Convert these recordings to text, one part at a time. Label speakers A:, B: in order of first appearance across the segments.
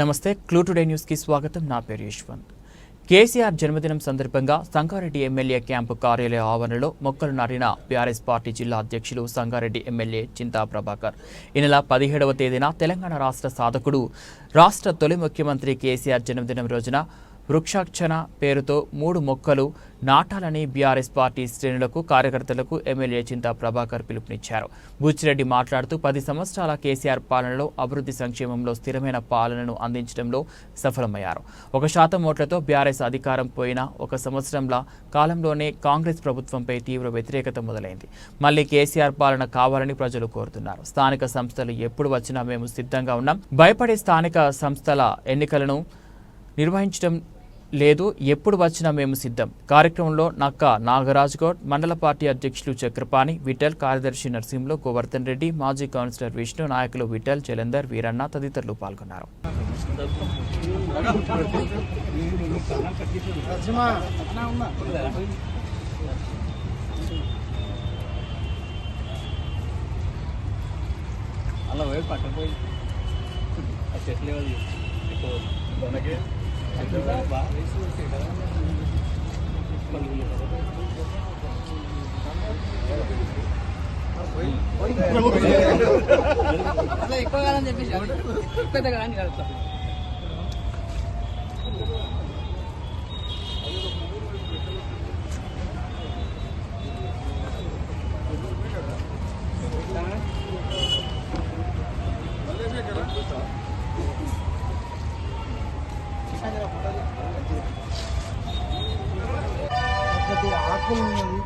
A: నమస్తే clue today news కి స్వాగతం. నా పేరు యశ్వంత్. కేసీఆర్ జన్మదినం సందర్భంగా సంగారెడ్డి ఎమ్మెల్యే క్యాంపు కార్యాలయ ఆవరణలో మొక్కలు నాటిన బీఆర్ఎస్ పార్టీ జిల్లా అధ్యక్షులు సంగారెడ్డి ఎమ్మెల్యే చింతా ప్రభాకర్. ఈ నెల 17వ తేదీన తెలంగాణ రాష్ట్ర సాధకుడు రాష్ట్ర తొలి ముఖ్యమంత్రి కేసీఆర్ జన్మదినం రోజున వృక్షాక్షణ పేరుతో 3 మొక్కలు నాటాలని బీఆర్ఎస్ పార్టీ శ్రేణులకు కార్యకర్తలకు ఎమ్మెల్యే చింతా ప్రభాకర్ పిలుపునిచ్చారు. బుచ్చిరెడ్డి మాట్లాడుతూ 10 సంవత్సరాల కేసీఆర్ పాలనలో అభివృద్ధి సంక్షేమంలో స్థిరమైన పాలనను అందించడంలో సఫలమయ్యారు. 1% ఓట్లతో బీఆర్ఎస్ అధికారం పోయిన 1 సంవత్సరంల కాలంలోనే కాంగ్రెస్ ప్రభుత్వంపై తీవ్ర వ్యతిరేకత మొదలైంది. మళ్లీ కేసీఆర్ పాలన కావాలని ప్రజలు కోరుతున్నారు. స్థానిక సంస్థలు ఎప్పుడు వచ్చినా మేము సిద్ధంగా ఉన్నాం. భయపడే స్థానిక సంస్థల ఎన్నికలను నిర్వహించడం లేదు. ఎప్పుడు వచ్చినా మేము సిద్ధం. కార్యక్రమంలో నక్క నాగరాజ్ గౌడ్, మండల పార్టీ అధ్యక్షులు చక్రపాణి, విఠల్, కార్యదర్శి నరసింహులు, గోవర్ధన్ రెడ్డి, మాజీ కౌన్సిలర్ విష్ణు, నాయకులు విఠల్, జలంధర్, వీరన్న తదితరులు పాల్గొన్నారు.
B: ఎక్కువ కాదని చెప్పేసి పెద్ద కానీ కలుగుతాం. ఆకులు ఉన్నది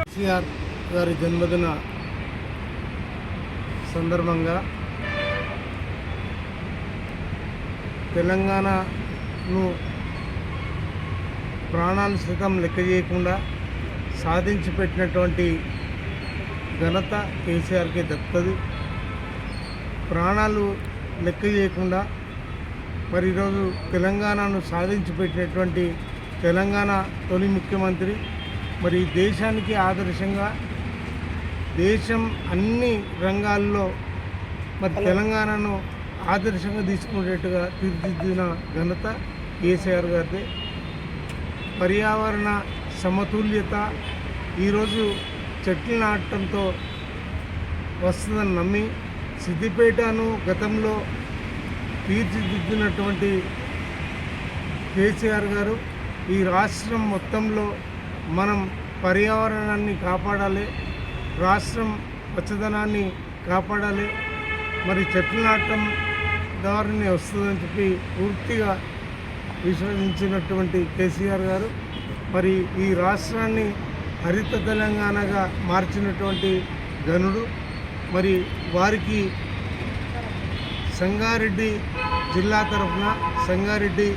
B: కేసీఆర్ గారి జన్మదిన సందర్భంగా తెలంగాణను ప్రాణాలు సైతం లెక్క చేయకుండా సాధించి పెట్టినటువంటి ఘనత కేసీఆర్కి దక్కుతుంది. ప్రాణాలు లెక్క చేయకుండా మరి ఈరోజు తెలంగాణను సాధించి పెట్టినటువంటి తెలంగాణ తొలి ముఖ్యమంత్రి, మరి దేశానికి ఆదర్శంగా దేశం అన్ని రంగాల్లో మరి తెలంగాణను ఆదర్శంగా తీసుకునేట్టుగా తీర్చిదిద్దిన ఘనత కేసీఆర్ గారిదే. పర్యావరణ సమతుల్యత ఈరోజు చెట్లు నాటడంతో వస్తుందని నమ్మి సిద్దిపేటను గతంలో తీర్చిదిద్దినటువంటి కేసీఆర్ గారు ఈ రాష్ట్రం మొత్తంలో మనం పర్యావరణాన్ని కాపాడాలి, రాష్ట్రం పచ్చదనాన్ని కాపాడాలి, మరి చెట్లు నాటడం ద్వారానే వస్తుందని చెప్పి పూర్తిగా విశ్వసించినటువంటి కేసీఆర్ గారు మరి ఈ రాష్ట్రాన్ని హరిత తెలంగాణగా మార్చినటువంటి ఘనుడు. మరి వారికి సంగారెడ్డి జిల్లా తరఫున, సంగారెడ్డి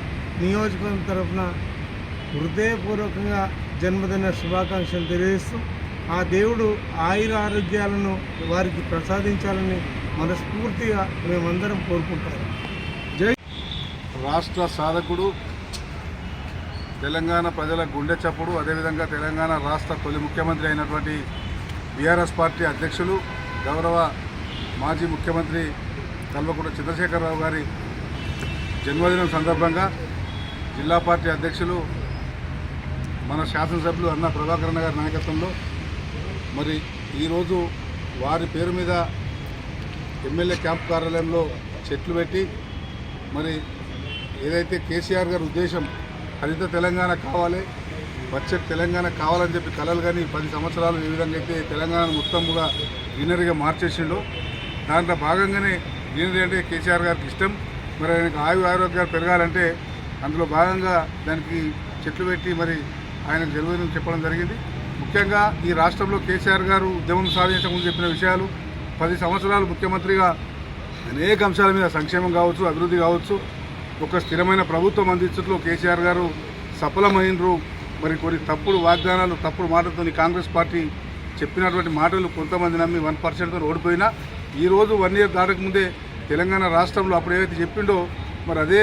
B: నియోజకవర్గం తరఫున హృదయపూర్వకంగా జన్మదిన శుభాకాంక్షలు తెలియజేస్తూ ఆ దేవుడు ఆయుర ఆరోగ్యాలను వారికి ప్రసాదించాలని మనస్ఫూర్తిగా మేమందరం కోరుకుంటాము. జై
C: రాష్ట్ర సాధకుడు, తెలంగాణ ప్రజల గుండె చప్పుడు, అదేవిధంగా తెలంగాణ రాష్ట్ర తొలి ముఖ్యమంత్రి అయినటువంటి బీఆర్ఎస్ పార్టీ అధ్యక్షులు గౌరవ మాజీ ముఖ్యమంత్రి కల్వకుంట్ల చంద్రశేఖరరావు గారి జన్మదినం సందర్భంగా జిల్లా పార్టీ అధ్యక్షులు మన శాసనసభ్యులు అన్న ప్రభాకరణ గారి నాయకత్వంలో మరి ఈరోజు వారి పేరు మీద ఎమ్మెల్యే క్యాంప్ కార్యాలయంలో చెట్లు పెట్టి మరి ఏదైతే కేసీఆర్ గారి ఉద్దేశం హరిత తెలంగాణ కావాలి, బడ్జెట్ తెలంగాణ కావాలని చెప్పి కలలు కానీ 10 సంవత్సరాలు ఏ విధంగా అయితే తెలంగాణ మొత్తంగా గ్రీనరీగా మార్చేసిండో దాంట్లో భాగంగానే గ్రీనరీ అంటే కేసీఆర్ గారికి ఇష్టం. మరి ఆయనకు ఆరోగ్యాలు పెరగాలంటే అందులో భాగంగా దానికి చెట్లు పెట్టి మరి ఆయనకు జన్మదినం చెప్పడం జరిగింది. ముఖ్యంగా ఈ రాష్ట్రంలో కేసీఆర్ గారు ఉద్యమం సాధించకముందు చెప్పిన విషయాలు 10 సంవత్సరాలు ముఖ్యమంత్రిగా అనేక అంశాల మీద సంక్షేమం కావచ్చు, అభివృద్ధి కావచ్చు, ఒక స్థిరమైన ప్రభుత్వం అందించడంలో కేసీఆర్ గారు సఫలమైనరు. మరి కొన్ని తప్పుడు వాగ్దానాలు, తప్పుడు మాటలతో కాంగ్రెస్ పార్టీ చెప్పినటువంటి మాటలు కొంతమంది నమ్మి 1%తో ఓడిపోయినా ఈరోజు 1 ఇయర్ దాటక ముందే తెలంగాణ రాష్ట్రంలో అప్పుడు ఏదైతే చెప్పిండో మరి అదే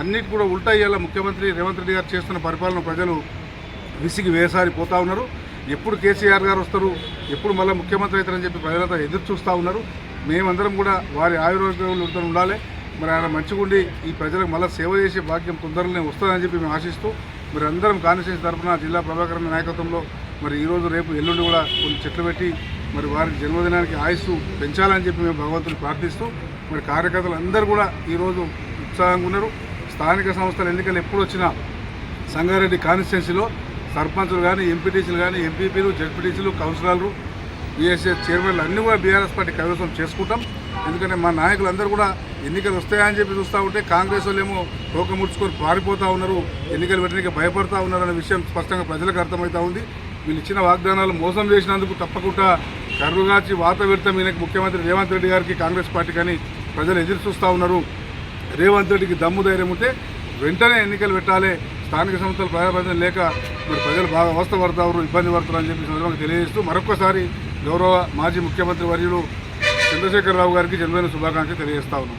C: అన్నిటి కూడా ఉల్టా ఇయ్యాల ముఖ్యమంత్రి రేవంత్ రెడ్డి గారు చేస్తున్న పరిపాలన ప్రజలు విసిగి వేసారిపోతూ ఉన్నారు. ఎప్పుడు కేసీఆర్ గారు వస్తారు, ఎప్పుడు మళ్ళీ ముఖ్యమంత్రి అవుతారని చెప్పి ప్రజలంతా ఎదురు చూస్తూ ఉన్నారు. మేమందరం కూడా వారి ఆయుర్వేదంతో ఉండాలి. మరి ఆయన మంచిగుండి ఈ ప్రజలకు మళ్ళీ సేవ చేసే భాగ్యం తొందరలోనే వస్తుందని చెప్పి మేము ఆశిస్తూ మరి అందరం కాన్స్టిట్యూన్సీ తరఫున జిల్లా ప్రభాకర్ నాయకత్వంలో మరి ఈరోజు రేపు ఎల్లుండి కూడా కొన్ని చెట్లు పెట్టి మరి వారి జన్మదినానికి ఆయుస్సు పెంచాలని చెప్పి మేము భగవంతుని ప్రార్థిస్తూ మరి కార్యకర్తలు అందరూ కూడా ఈరోజు ఉత్సాహంగా ఉన్నారు. స్థానిక సంస్థల ఎన్నికలు ఎప్పుడు వచ్చినా సంగారెడ్డి కాన్స్టిట్యున్సీలో సర్పంచులు కానీ, ఎంపీటీసీలు కానీ, ఎంపీపీలు, జడ్పీటీసీలు, కౌన్సిలర్లు, బీఎస్ఎస్ చైర్మన్లు అన్నీ కూడా బీఆర్ఎస్ పార్టీ కైవసం చేసుకుంటాం. ఎందుకంటే మా నాయకులందరూ కూడా ఎన్నికలు వస్తాయని చెప్పి చూస్తూ ఉంటే కాంగ్రెస్ వాళ్ళేమో తోక ముడుచుకొని పారిపోతూ ఉన్నారు, ఎన్నికలు పెట్టడానికి భయపడతా ఉన్నారు అనే విషయం స్పష్టంగా ప్రజలకు అర్థమవుతా ఉంది. వీళ్ళు ఇచ్చిన వాగ్దానాలు మోసం చేసినందుకు తప్పకుండా కర్రుగాచి వాత పెడతాం ఈయనకి ముఖ్యమంత్రి రేవంత్ రెడ్డి గారికి, కాంగ్రెస్ పార్టీ కానీ ప్రజలు ఎదురు చూస్తూ ఉన్నారు. రేవంత్ రెడ్డికి దమ్ము ధైర్యం ఉంటే వెంటనే ఎన్నికలు పెట్టాలి. స్థానిక సంస్థలు ప్రజాప్రతినిధులు లేక మరి ప్రజలు బాగా అవస్థ పడతారు, ఇబ్బంది పడతారు అని చెప్పి సందర్భంగా తెలియజేస్తూ మరొకసారి గౌరవ మాజీ ముఖ్యమంత్రి వర్యులు చంద్రశేఖరరావు గారికి జన్మదిన శుభాకాంక్షలు తెలియజేస్తా ఉన్నాం.